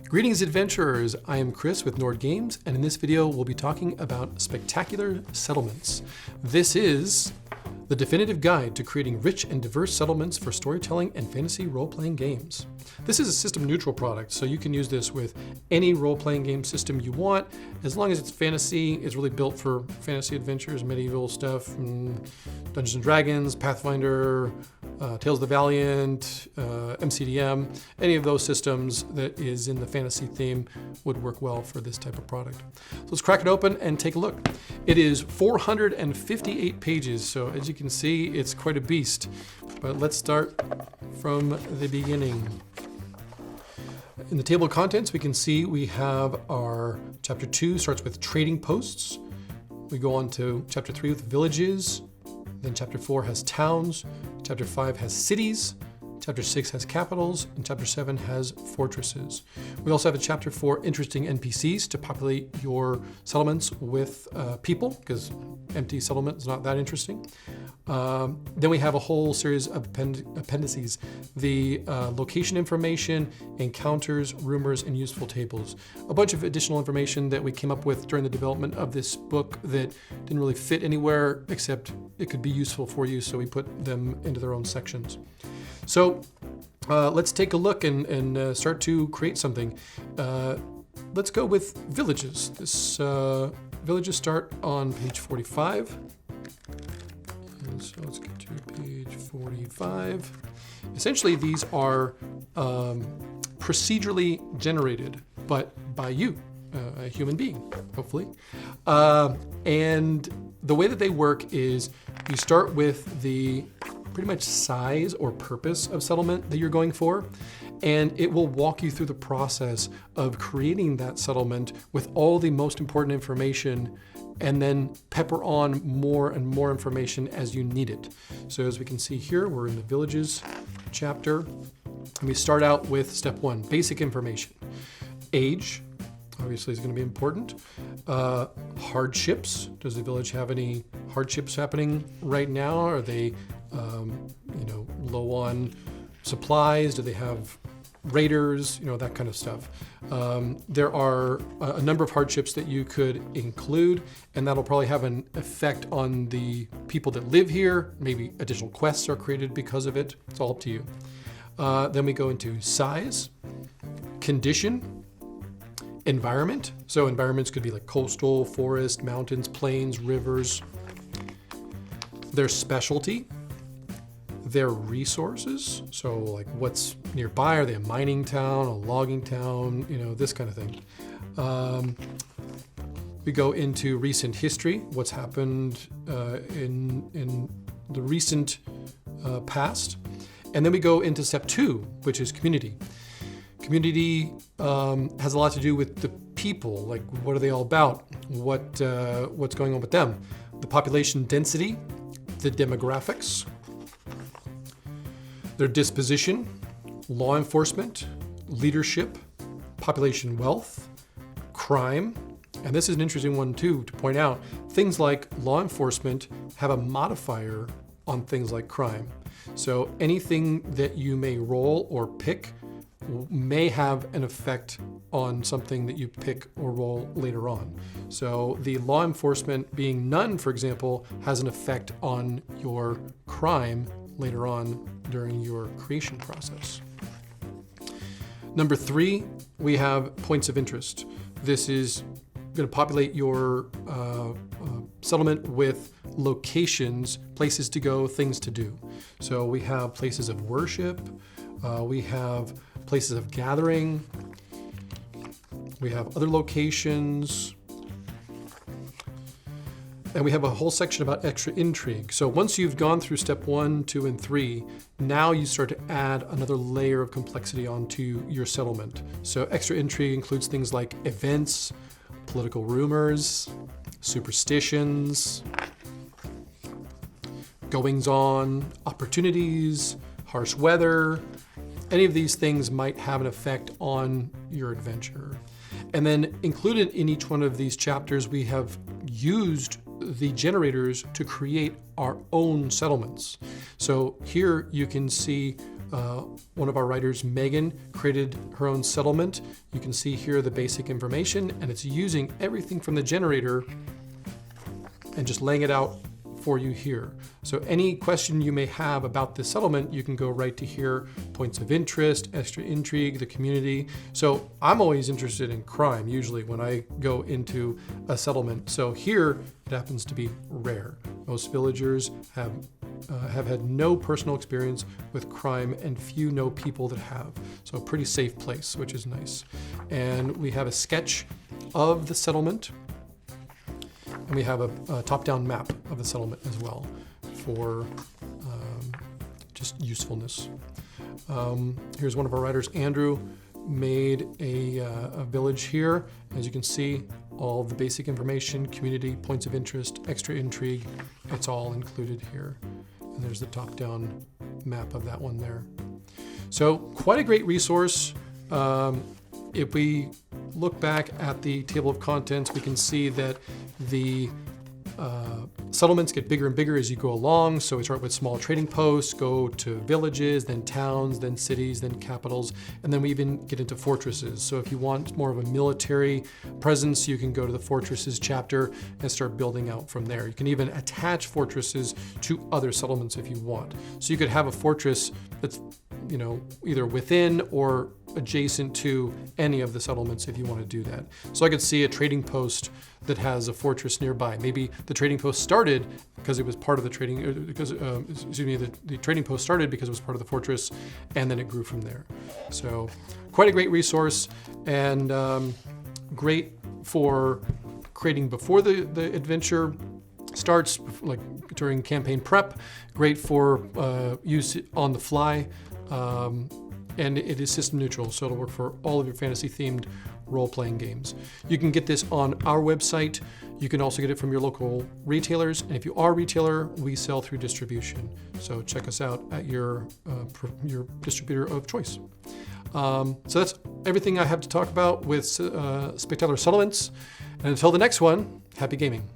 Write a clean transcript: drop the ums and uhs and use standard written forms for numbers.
Greetings adventurers, I am Chris with Nord Games, and in this video we'll be talking about Spectacular Settlements. This is the definitive guide to creating rich and diverse settlements for storytelling and fantasy role-playing games. This is a system-neutral product, so you can use this with any role-playing game system you want, as long as it's fantasy. It's really built for fantasy adventures, medieval stuff, Dungeons and Dragons, Pathfinder, Tales of the Valiant, MCDM, any of those systems that is in the fantasy theme would work well for this type of product. So let's crack it open and take a look. It is 458 pages, so as you can see, it's quite a beast. But let's start from the beginning. In the table of contents, we can see we have our chapter 2 starts with trading posts. We go on to chapter 3 with villages. Then chapter 4 has towns. Chapter 5 has cities. Chapter 6 has capitals, and chapter 7 has fortresses. We also have a chapter 4 interesting NPCs to populate your settlements with people, because empty settlement is not that interesting. Then we have a whole series of appendices, the location information, encounters, rumors, and useful tables. A bunch of additional information that we came up with during the development of this book that didn't really fit anywhere, except it could be useful for you, so we put them into their own sections. So let's take a look and start to create something. Let's go with villages. This villages start on page 45. And so let's get to page 45. Essentially, these are procedurally generated, but by you, a human being, hopefully. And the way that they work is you start with the pretty much size or purpose of settlement that you're going for, and it will walk you through the process of creating that settlement with all the most important information, and then pepper on more and more information as you need it. So as we can see here, we're in the villages chapter, and we start out with step 1, basic information. Age, obviously, is going to be important. Hardships, does the village have any hardships happening right now? Are they low on supplies? Do they have raiders? That kind of stuff. There are a number of hardships that you could include, and that'll probably have an effect on the people that live here. Maybe additional quests are created because of it. It's all up to you. Then we go into size, condition, environment. So environments could be like coastal, forest, mountains, plains, rivers. Their specialty, their resources. So like what's nearby, are they a mining town, a logging town, this kind of thing. We go into recent history, what's happened in the recent past. And then we go into step 2, which is community. Community has a lot to do with the people, like what are they all about? What's going on with them? The population density, the demographics, their disposition, law enforcement, leadership, population wealth, crime, and this is an interesting one too to point out. Things like law enforcement have a modifier on things like crime. So anything that you may roll or pick may have an effect on something that you pick or roll later on. So the law enforcement being none, for example, has an effect on your crime later on during your creation process. Number 3, we have points of interest. This is going to populate your settlement with locations, places to go, things to do. So we have places of worship, we have places of gathering, we have other locations, and we have a whole section about extra intrigue. So once you've gone through step 1, 2, and 3, now you start to add another layer of complexity onto your settlement. So extra intrigue includes things like events, political rumors, superstitions, goings on, opportunities, harsh weather. Any of these things might have an effect on your adventure. And then included in each one of these chapters, we have used the generators to create our own settlements. So here you can see One of our writers, Megan, created her own settlement. You can see here the basic information, and it's using everything from the generator and just laying it out for you here. So any question you may have about this settlement, you can go right to here, points of interest, extra intrigue, the community. So I'm always interested in crime, usually when I go into a settlement. So here it happens to be rare. Most villagers have had no personal experience with crime, and few know people that have. So a pretty safe place, which is nice. And we have a sketch of the settlement. And we have a top-down map of the settlement as well for just usefulness. Here's one of our writers, Andrew, made a village here. As you can see, all the basic information, community, points of interest, extra intrigue, it's all included here. And there's the top-down map of that one there. So quite a great resource. If we look back at the table of contents, we can see that the settlements get bigger and bigger as you go along. So we start with small trading posts, go to villages, then towns, then cities, then capitals, and then we even get into fortresses. So if you want more of a military presence, you can go to the fortresses chapter and start building out from there. You can even attach fortresses to other settlements if you want. So you could have a fortress that's, you know, either within or adjacent to any of the settlements if you want to do that. So I could see a trading post that has a fortress nearby. Maybe the trading post started because it was part of the trading, the trading post started because it was part of the fortress, and then it grew from there. So quite a great resource, and great for creating before the adventure starts, like during campaign prep, great for use on the fly. And it is system neutral, so it'll work for all of your fantasy themed role-playing games. You can get this on our website. You can also get it from your local retailers. And if you are a retailer, we sell through distribution. So check us out at your distributor of choice. So that's everything I have to talk about with Spectacular Settlements. And until the next one, happy gaming.